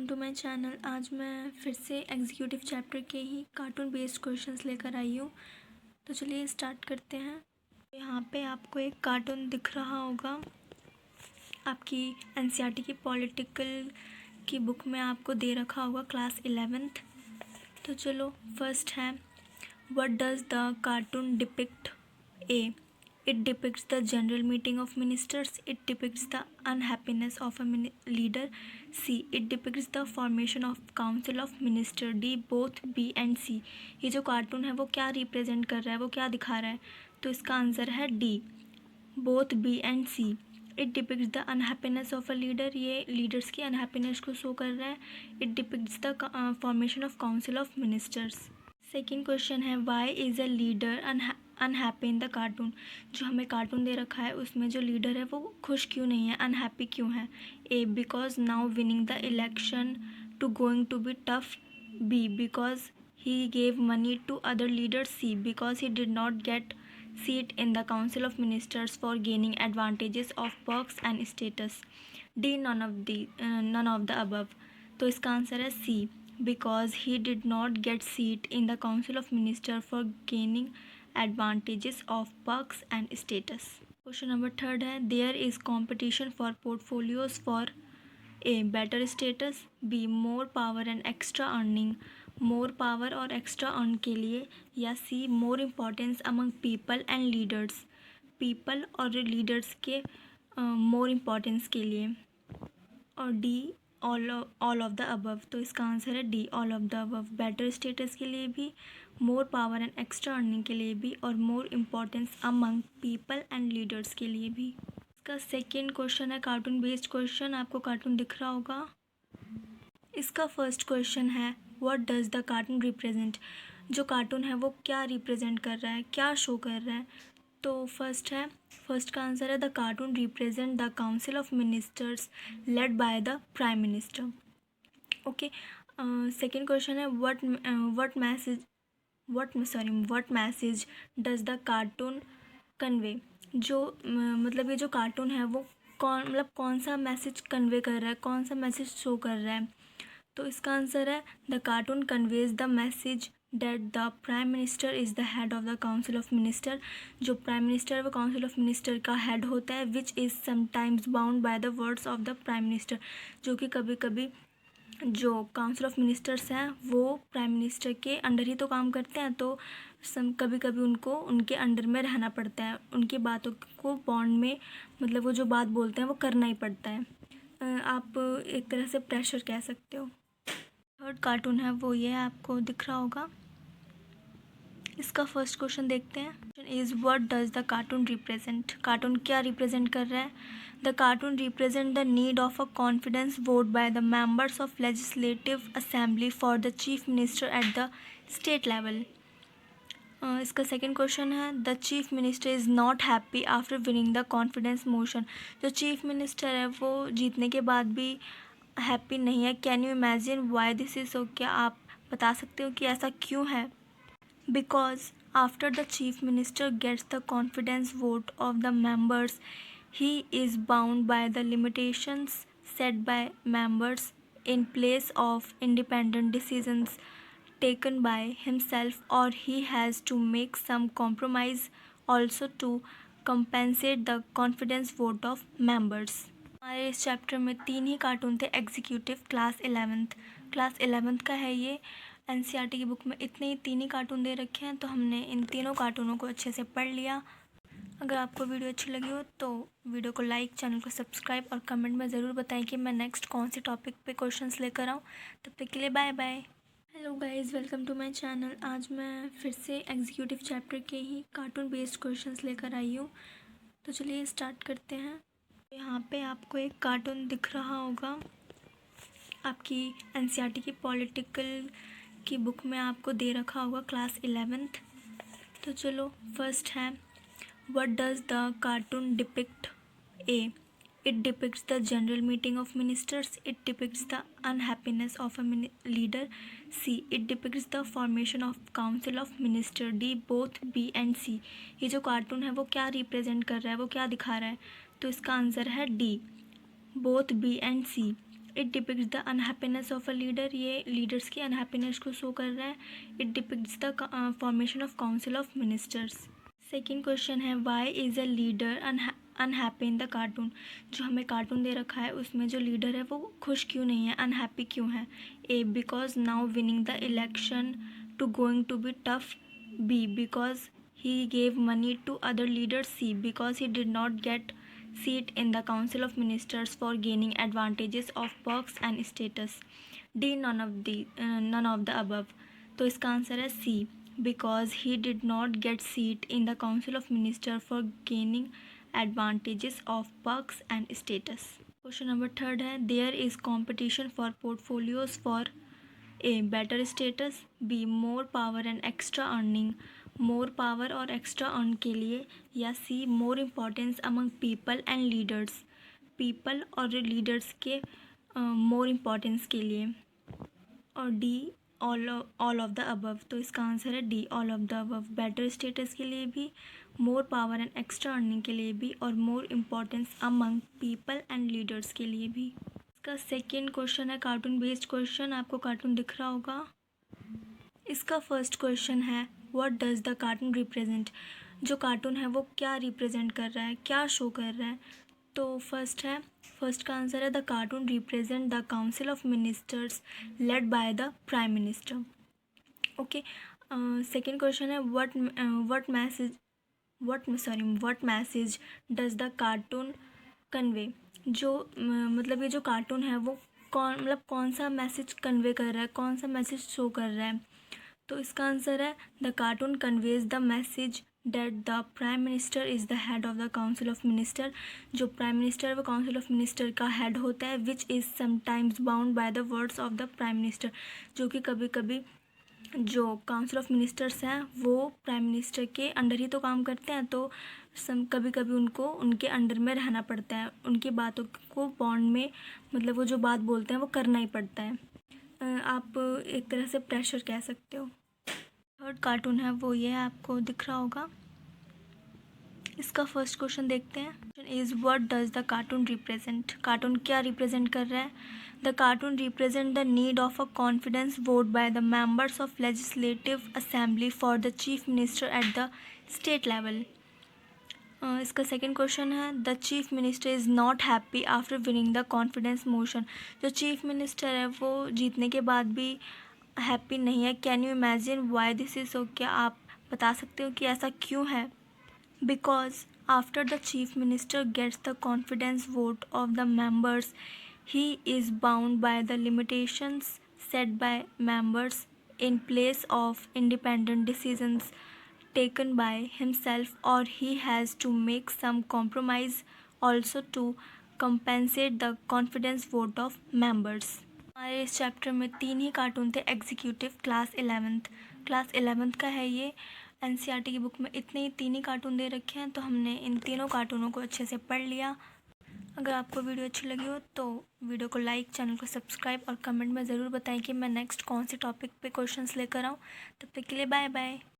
To my channel. आज मैं फिर से एग्जीक्यूटिव चैप्टर के ही कार्टून बेस्ड क्वेश्चंस लेकर आई हूँ। तो चलिए स्टार्ट करते हैं। यहाँ पे आपको एक कार्टून दिख रहा होगा, आपकी एनसीईआरटी की पॉलिटिकल की बुक में आपको दे रखा होगा क्लास 11th। तो चलो फर्स्ट है, what does the cartoon depict? A, it depicts the general meeting of ministers. It depicts the unhappiness of a leader. C, it depicts the formation of council of minister. D, both B and C. ये जो cartoon है वो क्या represent कर रहा है, वो क्या दिखा रहा है? तो इसका आंसर है D, both B and C. It depicts the unhappiness of a leader, ये लीडर्स की अनहैप्पीनेस को शो कर रहा है। It depicts the formation of council of ministers. Second question है, why is a leader unhappy in the cartoon? जो हमें cartoon दे रखा है उसमें जो लीडर है वो खुश क्यों नहीं है, अनहैप्पी क्यों है? A, because now winning the election to going to be tough. B, because he gave money to other leaders. C, because he did not get seat in the council of ministers for gaining advantages of perks and status. D, none of the above. तो इसका answer है सी, because he did not get seat in the council of ministers for gaining advantages of perks and status. Question number third है, there is competition for portfolios for A, better status, B, more power and extra earning, more power और extra earn के लिए, या C, more importance among people and leaders, people और leaders के more importance के लिए, और D, all of the above. तो इसका आंसर है D, all of the above. Better status के लिए भी, more power and extra earning के लिए भी, और more importance among people and leaders के लिए भी। इसका सेकेंड क्वेश्चन है कार्टून बेस्ड क्वेश्चन, आपको कार्टून दिख रहा होगा। इसका फर्स्ट क्वेश्चन है, what does the cartoon represent? जो कार्टून है वो क्या रिप्रेजेंट कर रहा है, क्या शो कर रहा है? तो फर्स्ट का आंसर है, the cartoon represent the council of ministers led by the prime minister. Okay, second question है, what message does the cartoon convey? जो मतलब ये जो कार्टून है वो कौन सा मैसेज कन्वे कर रहा है, कौन सा मैसेज शो कर रहा है? तो इसका आंसर है, the cartoon conveys the message that the prime minister is the head of the council of minister. जो प्राइम मिनिस्टर है वो काउंसिल ऑफ मिनिस्टर का हेड होता है, which is sometimes bound by the words of the prime minister. जो कि कभी कभी जो काउंसिल ऑफ मिनिस्टर्स हैं वो प्राइम मिनिस्टर के अंडर ही तो काम करते हैं, तो कभी कभी उनको उनके अंडर में रहना पड़ता है, उनकी बातों को बॉन्ड में, मतलब वो जो बात बोलते हैं वो करना ही पड़ता है। आप एक तरह से प्रेशर कह सकते हो। थर्ड कार्टून है वो ये आपको दिख रहा होगा। इसका फर्स्ट क्वेश्चन देखते हैं। Question is, what does the cartoon represent? Cartoon क्या रिप्रेजेंट कर रहा है? The cartoon represent the need of a confidence vote by the members of legislative assembly for the chief minister at the state level. इसका second question है, the chief minister is not happy after winning the confidence motion. जो chief minister है वो जीतने के बाद भी happy नहीं है। Can you imagine Y this is so? क्या आप बता सकते हो कि ऐसा क्यों है? Because after the chief minister gets the confidence vote of the members, he is bound by the limitations set by members in place of independent decisions taken by himself, or he has to make some compromise also to compensate the confidence vote of members। हमारे इस chapter में 3 ही cartoon थे executive class 11th का है ये। NCERT की book में इतने ही 3 ही कार्टून दे रखे हैं, तो हमने इन तीनों कार्टूनों को अच्छे से पढ़ लिया। अगर आपको वीडियो अच्छी लगी हो तो वीडियो को लाइक, चैनल को सब्सक्राइब और कमेंट में ज़रूर बताएं कि मैं नेक्स्ट कौन से टॉपिक पे क्वेश्चंस लेकर आऊँ। तब तक के लिए bye bye. Hello guys, welcome to my channel. आज मैं फिर से एग्जीक्यूटिव चैप्टर के ही कार्टून बेस्ड क्वेश्चंस लेकर आई हूँ। तो चलिए स्टार्ट करते हैं। यहाँ पे आपको एक कार्टून दिख रहा होगा, आपकी एनसीईआरटी की पॉलिटिकल की बुक में आपको दे रखा होगा क्लास 11th। तो चलो फर्स्ट है, what does the cartoon depict? A, it depicts the general meeting of ministers. It depicts the unhappiness of a leader. C, it depicts the formation of council of minister. D, both B and C. ये जो cartoon है वो क्या represent कर रहा है, वो क्या दिखा रहा है? तो इसका आंसर है D, both B and C. It depicts the unhappiness of a leader, ये लीडर्स की अनहैप्पीनेस को शो कर रहा है. It depicts the formation of council of ministers. Second question है why is a leader unhappy in the cartoon. जो हमें cartoon दे रखा है उसमें जो लीडर है वो खुश क्यों नहीं है, अनहैप्पी क्यों है. A because now winning the election to going to be tough. B because he gave money to other leaders. C because he did not get seat in the council of ministers for gaining advantages of perks and status. D none of the above. तो इसका answer है C because he did not get seat in the council of ministers for gaining advantages of perks and status. Question number 3 है there is competition for portfolios for A better status, B more power and extra earning, more power और extra earn के लिए, या C more importance among people and leaders, people और leaders के more importance के लिए, और D all of the above. तो इसका आंसर है D all of the above. Better status के लिए भी, more power and extra earning के लिए भी, और more importance among people and leaders के लिए भी. इसका सेकेंड क्वेश्चन है कार्टून बेस्ड क्वेश्चन. आपको कार्टून दिख रहा होगा. इसका फर्स्ट क्वेश्चन है what does the cartoon represent. जो कार्टून है वो क्या रिप्रेजेंट कर रहा है, क्या शो कर रहा है. तो फर्स्ट का आंसर है the cartoon represent the council of ministers led by the prime minister. Okay. Second question है what message does the cartoon convey. जो मतलब ये जो कार्टून है वो कौन सा मैसेज कन्वे कर रहा है, कौन सा मैसेज शो कर रहा है. तो इसका आंसर है the cartoon conveys the message that the prime minister is the head of the council of minister. जो प्राइम मिनिस्टर है वो काउंसिल ऑफ मिनिस्टर का हेड होता है. Which is sometimes bound by the words of the prime minister. जो कि कभी कभी जो काउंसिल ऑफ मिनिस्टर्स हैं वो प्राइम मिनिस्टर के अंडर ही तो काम करते हैं, तो कभी कभी उनको उनके अंडर में रहना पड़ता है. उनकी बातों को बॉन्ड में, मतलब वो जो बात बोलते हैं वो करना ही पड़ता है. आप एक तरह से प्रेशर कह सकते हो. थर्ड कार्टून है वो ये आपको दिख रहा होगा. इसका फर्स्ट क्वेश्चन देखते हैं. Question is what does the cartoon represent. Cartoon क्या रिप्रेजेंट कर रहा है. The cartoon represent the need of a confidence vote by the members of legislative assembly for the chief minister at the state level. इसका second question है the chief minister is not happy after winning the confidence motion. जो chief minister है वो जीतने के बाद भी happy नहीं है. Can you imagine Y this is so. क्या आप बता सकते हो कि ऐसा क्यों है. Because after the chief minister gets the confidence vote of the members he is bound by the limitations set by members in place of independent decisions taken by himself, or he has to make some compromise also to compensate the confidence vote of members. हमारे इस chapter में 3 ही cartoon थे. Executive class 11th का है ये. NCERT की book में इतने ही 3 ही कार्टून दे रखे हैं, तो हमने इन तीनों कार्टूनों को अच्छे से पढ़ लिया. अगर आपको वीडियो अच्छी लगी हो तो वीडियो को लाइक, चैनल को सब्सक्राइब और कमेंट में ज़रूर बताएं कि मैं नेक्स्ट कौन से टॉपिक पे क्वेश्चंस लेकर आऊँ. तब तक के लिए बाय बाय.